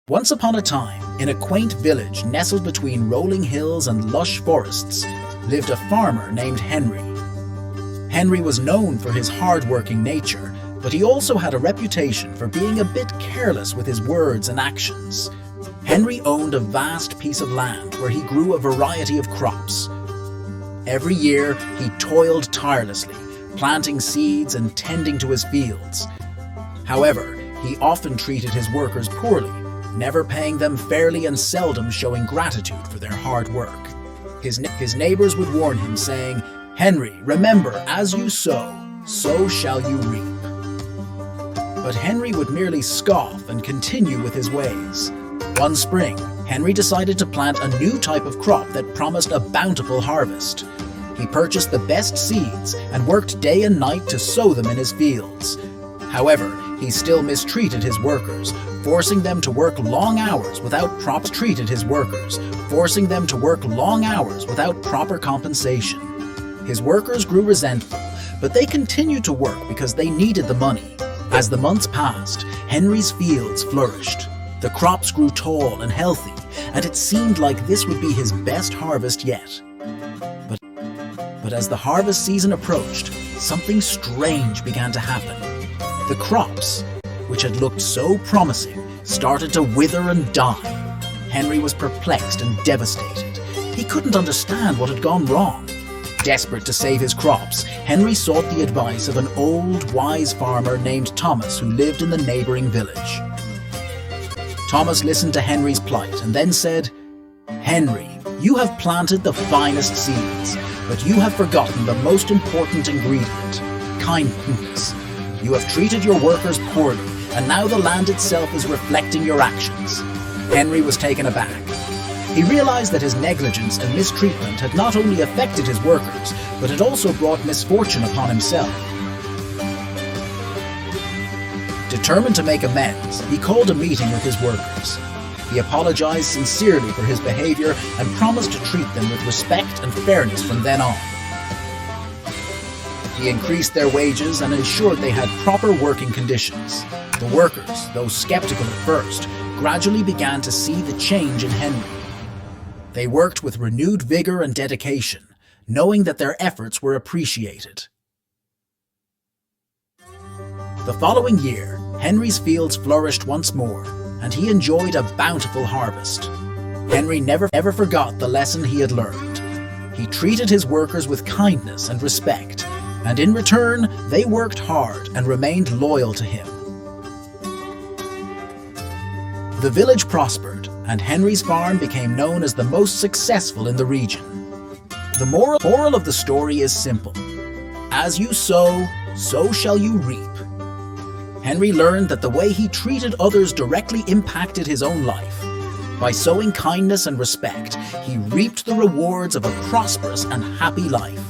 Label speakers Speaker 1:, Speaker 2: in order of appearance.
Speaker 1: Once upon a time, in a quaint village nestled between rolling hills and lush forests, lived a farmer named Henry. Henry was known for his hard-working nature, but he also had a reputation for being a bit careless with his words and actions. Henry owned a vast piece of land where he grew a variety of crops. Every year, he toiled tirelessly, planting seeds and tending to his fields. However, he often treated his workers poorly, never paying them fairly and seldom showing gratitude for their hard work. His neighbors would warn him, saying, "Henry, remember, as you sow, so shall you reap." But Henry would merely scoff and continue with his ways. One spring, Henry decided to plant a new type of crop that promised a bountiful harvest. He purchased the best seeds and worked day and night to sow them in his fields. However, he still mistreated his workers, forcing them to work long hours without proper compensation. His workers grew resentful, but they continued to work because they needed the money. As the months passed, Henry's fields flourished. The crops grew tall and healthy, and it seemed like this would be his best harvest yet. But as the harvest season approached, something strange began to happen. The crops, which had looked so promising, started to wither and die. Henry was perplexed and devastated. He couldn't understand what had gone wrong. Desperate to save his crops, Henry sought the advice of an old, wise farmer named Thomas who lived in the neighboring village. Thomas listened to Henry's plight and then said, "Henry, you have planted the finest seeds, but you have forgotten the most important ingredient, kindness. You have treated your workers poorly, and now the land itself is reflecting your actions." Henry was taken aback. He realized that his negligence and mistreatment had not only affected his workers, but had also brought misfortune upon himself. Determined to make amends, he called a meeting with his workers. He apologized sincerely for his behavior and promised to treat them with respect and fairness from then on. He increased their wages and ensured they had proper working conditions. The workers, though skeptical at first, gradually began to see the change in Henry. They worked with renewed vigor and dedication, knowing that their efforts were appreciated. The following year, Henry's fields flourished once more, and he enjoyed a bountiful harvest. Henry never forgot the lesson he had learned. He treated his workers with kindness and respect, and in return, they worked hard and remained loyal to him. The village prospered, and Henry's farm became known as the most successful in the region. The moral of the story is simple. As you sow, so shall you reap. Henry learned that the way he treated others directly impacted his own life. By sowing kindness and respect, he reaped the rewards of a prosperous and happy life.